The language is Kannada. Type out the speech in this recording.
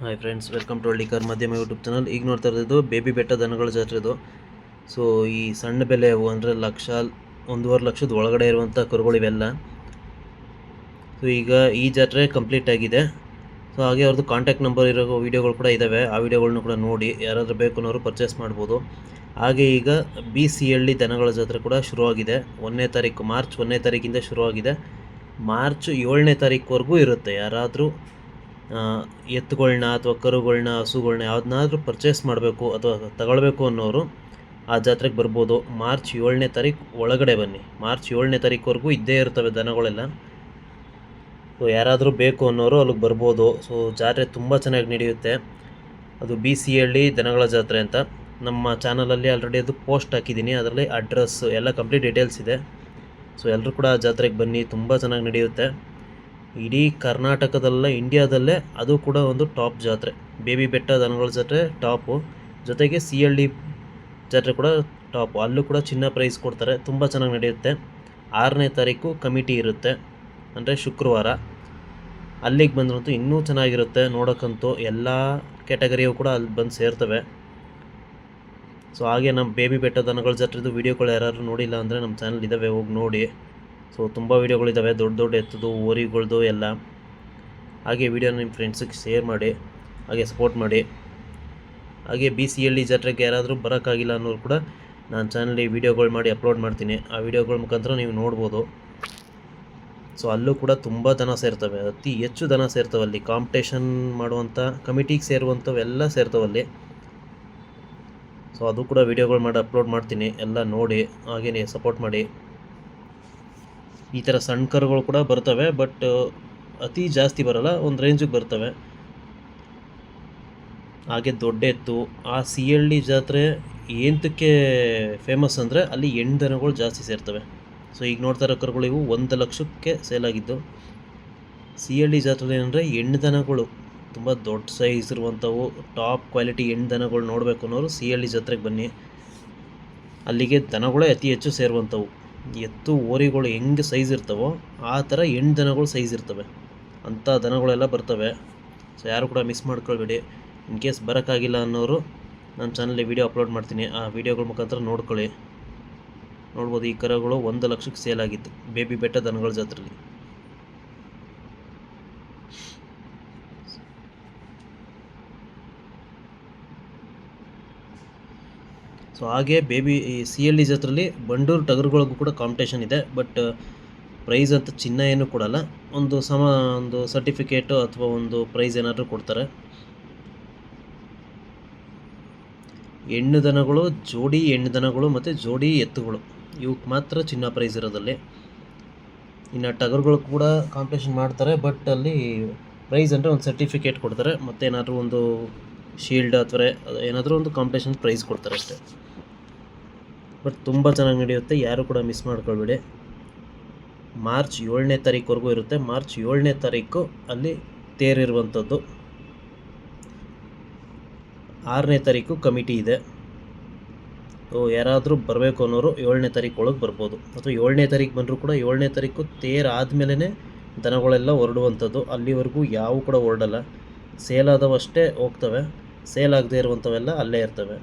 Hi friends, welcome to Hallikar Madhyama YouTube channel. ಈಗ ನೋಡ್ತಾ ಇರೋದು ಬೇಬಿ ಬೆಟ್ಟ ದನಗಳ ಜಾತ್ರೆ ಇದು. ಸೊ ಈ ಸಣ್ಣ ಬೆಲೆ ಅವು ಅಂದರೆ ಲಕ್ಷ 1.5 ಲಕ್ಷದ ಒಳಗಡೆ ಇರುವಂಥ ಕರುಗಳಿವೆಲ್ಲ. ಸೊ ಈಗ ಈ ಜಾತ್ರೆ ಕಂಪ್ಲೀಟ್ ಆಗಿದೆ. ಸೊ ಹಾಗೆ ಅವ್ರದ್ದು ಕಾಂಟ್ಯಾಕ್ಟ್ ನಂಬರ್ ಇರೋ ವೀಡಿಯೋಗಳು ಕೂಡ ಇದ್ದಾವೆ. ಆ ವಿಡಿಯೋಗಳನ್ನ ಕೂಡ ನೋಡಿ ಯಾರಾದರೂ ಬೇಕು ಅನ್ನೋರು ಪರ್ಚೇಸ್ ಮಾಡ್ಬೋದು. ಹಾಗೆ ಈಗ BCಹಳ್ಳಿ ದನಗಳ ಜಾತ್ರೆ ಕೂಡ ಶುರುವಾಗಿದೆ. 1ನೇ ತಾರೀಕು, ಮಾರ್ಚ್ 1ನೇ ತಾರೀಕಿಂದ ಶುರುವಾಗಿದೆ. ಮಾರ್ಚ್ 7ನೇ ತಾರೀಕುವರೆಗೂ ಇರುತ್ತೆ. ಯಾರಾದರೂ ಎತ್ತುಗಳನ್ನ ಅಥವಾ ಕರುಗಳನ್ನ, ಹಸುಗಳನ್ನ ಯಾವುದನ್ನಾದ್ರೂ ಪರ್ಚೇಸ್ ಮಾಡಬೇಕು ಅಥವಾ ತಗೊಳ್ಬೇಕು ಅನ್ನೋರು ಆ ಜಾತ್ರೆಗೆ ಬರ್ಬೋದು. ಮಾರ್ಚ್ 7ನೇ ತಾರೀಕು ಒಳಗಡೆ ಬನ್ನಿ. ಮಾರ್ಚ್ 7ನೇ ತಾರೀಕುವರೆಗೂ ಇದ್ದೇ ಇರ್ತವೆ ದನಗಳೆಲ್ಲ. ಸೊ ಯಾರಾದರೂ ಬೇಕು ಅನ್ನೋರು ಅಲ್ಲಿಗೆ ಬರ್ಬೋದು. ಸೊ ಜಾತ್ರೆ ತುಂಬ ಚೆನ್ನಾಗಿ ನಡೆಯುತ್ತೆ. ಅದು BCಹಳ್ಳಿ ದನಗಳ ಜಾತ್ರೆ ಅಂತ ನಮ್ಮ ಚಾನಲಲ್ಲಿ ಆಲ್ರೆಡಿ ಅದು ಪೋಸ್ಟ್ ಹಾಕಿದ್ದೀನಿ. ಅದರಲ್ಲಿ ಅಡ್ರೆಸ್ ಎಲ್ಲ ಕಂಪ್ಲೀಟ್ ಡೀಟೇಲ್ಸ್ ಇದೆ. ಸೊ ಎಲ್ಲರೂ ಕೂಡ ಆ ಜಾತ್ರೆಗೆ ಬನ್ನಿ, ತುಂಬ ಚೆನ್ನಾಗಿ ನಡೆಯುತ್ತೆ. ಇಡೀ ಕರ್ನಾಟಕದಲ್ಲೇ, ಇಂಡಿಯಾದಲ್ಲೇ ಅದು ಕೂಡ ಒಂದು ಟಾಪ್ ಜಾತ್ರೆ. ಬೇಬಿ ಬೆಟ್ಟ ದನಗಳ ಜಾತ್ರೆ ಟಾಪು, ಜೊತೆಗೆ Cಹಳ್ಳಿ ಜಾತ್ರೆ ಕೂಡ ಟಾಪು. ಅಲ್ಲೂ ಕೂಡ ಚಿನ್ನ ಪ್ರೈಸ್ ಕೊಡ್ತಾರೆ. ತುಂಬ ಚೆನ್ನಾಗಿ ನಡೆಯುತ್ತೆ. 6ನೇ ತಾರೀಕು ಕಮಿಟಿ ಇರುತ್ತೆ, ಅಂದರೆ ಶುಕ್ರವಾರ. ಅಲ್ಲಿಗೆ ಬಂದ್ರಂತೂ ಇನ್ನೂ ಚೆನ್ನಾಗಿರುತ್ತೆ ನೋಡೋಕ್ಕಂತೂ. ಎಲ್ಲ ಕ್ಯಾಟಗರಿಯು ಕೂಡ ಅಲ್ಲಿ ಬಂದು ಸೇರ್ತವೆ. ಸೊ ಹಾಗೆ ನಮ್ಮ ಬೇಬಿ ಬೆಟ್ಟ ದನಗಳ ಜಾತ್ರೆದು ವೀಡಿಯೋಗಳು ಯಾರು ನೋಡಿಲ್ಲ ಅಂದರೆ ನಮ್ಮ ಚಾನಲ್ ಇದ್ದಾವೆ, ಹೋಗಿ ನೋಡಿ. ಸೊ ತುಂಬ ವೀಡಿಯೋಗಳಿದ್ದಾವೆ, ದೊಡ್ಡ ದೊಡ್ಡ ಎತ್ತದು, ಓರಿಗಳ್ದು ಎಲ್ಲ. ಹಾಗೆ ವೀಡಿಯೋನ ನಿಮ್ಮ ಫ್ರೆಂಡ್ಸಿಗೆ ಶೇರ್ ಮಾಡಿ, ಹಾಗೆ ಸಪೋರ್ಟ್ ಮಾಡಿ. ಹಾಗೆ BCಹಳ್ಳಿ ಜಾತ್ರೆಗೆ ಯಾರಾದರೂ ಬರೋಕ್ಕಾಗಿಲ್ಲ ಅನ್ನೋರು ಕೂಡ ನಾನು ಚಾನಲ್ಲಿ ವೀಡಿಯೋಗಳು ಮಾಡಿ ಅಪ್ಲೋಡ್ ಮಾಡ್ತೀನಿ. ಆ ವೀಡಿಯೋಗಳ ಮುಖಾಂತರ ನೀವು ನೋಡ್ಬೋದು. ಸೊ ಅಲ್ಲೂ ಕೂಡ ತುಂಬ ದನ ಸೇರ್ತವೆ, ಅತಿ ಹೆಚ್ಚು ದನ ಸೇರ್ತವೆ. ಅಲ್ಲಿ ಕಾಂಪಿಟೇಷನ್ ಮಾಡುವಂಥ ಕಮಿಟಿಗೆ ಸೇರುವಂಥವೆಲ್ಲ ಸೇರ್ತವಲ್ಲಿ. ಸೊ ಅದು ಕೂಡ ವೀಡಿಯೋಗಳು ಮಾಡಿ ಅಪ್ಲೋಡ್ ಮಾಡ್ತೀನಿ, ಎಲ್ಲ ನೋಡಿ ಹಾಗೇ ಸಪೋರ್ಟ್ ಮಾಡಿ. ಈ ಥರ ಸಣ್ಣ ಕರುಗಳು ಕೂಡ ಬರ್ತವೆ, ಬಟ್ ಅತಿ ಜಾಸ್ತಿ ಬರೋಲ್ಲ, ಒಂದು ರೇಂಜಿಗೆ ಬರ್ತವೆ. ಹಾಗೆ ದೊಡ್ಡ ಎತ್ತು. ಆ Cಹಳ್ಳಿ ಜಾತ್ರೆ ಏನಕ್ಕೆ ಫೇಮಸ್ ಅಂದರೆ ಅಲ್ಲಿ ಹೆಣ್ಣು ದನಗಳು ಜಾಸ್ತಿ ಸೇರ್ತವೆ. ಸೊ ಈಗ ನೋಡ್ತಾ ಇರೋ ಕರುಗಳು ಇವು 1 ಲಕ್ಷಕ್ಕೆ ಸೇಲಾಗಿದ್ದು. Cಹಳ್ಳಿ ಜಾತ್ರೆ ಏನಂದರೆ ಹೆಣ್ಣು ದನಗಳು ತುಂಬ ದೊಡ್ಡ ಸೈಜ್ ಇರುವಂಥವು, ಟಾಪ್ ಕ್ವಾಲಿಟಿ ಹೆಣ್ಣು ದನಗಳು ನೋಡಬೇಕು ಅನ್ನೋರು Cಹಳ್ಳಿ ಜಾತ್ರೆಗೆ ಬನ್ನಿ. ಅಲ್ಲಿಗೆ ದನಗಳೇ ಅತಿ ಹೆಚ್ಚು ಸೇರುವಂಥವು. ಎತ್ತು ಓರಿಗಳು ಹೆಂಗೆ ಸೈಜ್ ಇರ್ತವೋ ಆ ಥರ ಹೆಣ್ಣು ದನಗಳು ಸೈಜ್ ಇರ್ತವೆ, ಅಂಥ ದನಗಳೆಲ್ಲ ಬರ್ತವೆ. ಸೊ ಯಾರು ಕೂಡ ಮಿಸ್ ಮಾಡ್ಕೊಳ್ಬೇಡಿ. ಇನ್ ಕೇಸ್ ಬರೋಕ್ಕಾಗಿಲ್ಲ ಅನ್ನೋರು ನನ್ನ ಚಾನಲ್ಲಿ ವೀಡಿಯೋ ಅಪ್ಲೋಡ್ ಮಾಡ್ತೀನಿ, ಆ ವೀಡಿಯೋಗಳ ಮುಖಾಂತರ ನೋಡ್ಕೊಳ್ಳಿ. ನೋಡ್ಬೋದು, ಈ ಕರುಗಳು 1 ಲಕ್ಷಕ್ಕೆ ಸೇಲ್ ಆಗಿತ್ತು ಬೇಬಿ ಬೆಟ್ಟ ದನಗಳ ಜಾತ್ರೆಯಲ್ಲಿ. ಸೊ ಹಾಗೆ Cಹಳ್ಳಿ ಜಾತ್ರೆಯಲ್ಲಿ ಬಂಡೂರು ಟಗರುಗಳಿಗೂ ಕೂಡ ಕಾಂಪಿಟೇಷನ್ ಇದೆ. ಬಟ್ ಪ್ರೈಸ್ ಅಂತ ಚಿನ್ನ ಏನೂ ಕೊಡಲ್ಲ, ಒಂದು ಸರ್ಟಿಫಿಕೇಟು ಅಥವಾ ಒಂದು ಪ್ರೈಸ್ ಏನಾದರೂ ಕೊಡ್ತಾರೆ. ಹೆಣ್ಣು ದನಗಳು, ಜೋಡಿ ಹೆಣ್ಣು ದನಗಳು ಮತ್ತು ಜೋಡಿ ಎತ್ತುಗಳು, ಇವಕ್ಕೆ ಮಾತ್ರ ಚಿನ್ನ ಪ್ರೈಸ್ ಇರೋದಲ್ಲಿ. ಇನ್ನು ಟಗರುಗಳು ಕೂಡ ಕಾಂಪಿಟೇಷನ್ ಮಾಡ್ತಾರೆ, ಬಟ್ ಅಲ್ಲಿ ಪ್ರೈಸ್ ಅಂದರೆ ಒಂದು ಸರ್ಟಿಫಿಕೇಟ್ ಕೊಡ್ತಾರೆ, ಮತ್ತು ಏನಾದರೂ ಒಂದು ಶೀಲ್ಡ್ ಅಥವಾ ಏನಾದರೂ ಒಂದು ಕಾಂಪಿಟೇಷನ್ ಪ್ರೈಸ್ ಕೊಡ್ತಾರೆ ಅಷ್ಟೇ. ಬಟ್ ತುಂಬ ಚೆನ್ನಾಗಿ ನಡೆಯುತ್ತೆ, ಯಾರು ಕೂಡ ಮಿಸ್ ಮಾಡ್ಕೊಳ್ಬೇಡಿ. ಮಾರ್ಚ್ 7ನೇ ತಾರೀಕುವರೆಗೂ ಇರುತ್ತೆ. ಮಾರ್ಚ್ 7ನೇ ತಾರೀಕು ಅಲ್ಲಿ ತೇರಿರುವಂಥದ್ದು. 6ನೇ ತಾರೀಕು ಕಮಿಟಿ ಇದೆ. ಸೊ ಯಾರಾದರೂ ಬರಬೇಕು ಅನ್ನೋರು 7ನೇ ತಾರೀಕು ಒಳಗೆ ಬರ್ಬೋದು, ಅಥವಾ 7ನೇ ತಾರೀಕು ಬಂದರೂ ಕೂಡ 7ನೇ ತಾರೀಕು ತೇರು ಆದಮೇಲೆ ದನಗಳೆಲ್ಲ ಹೊರಡುವಂಥದ್ದು. ಅಲ್ಲಿವರೆಗೂ ಯಾವ ಕೂಡ ಹೊರಡಲ್ಲ. ಸೇಲ್ ಆದವಷ್ಟೇ ಹೋಗ್ತವೆ, ಸೇಲ್ ಆಗದೇ ಇರುವಂಥವೆಲ್ಲ ಅಲ್ಲೇ ಇರ್ತವೆ.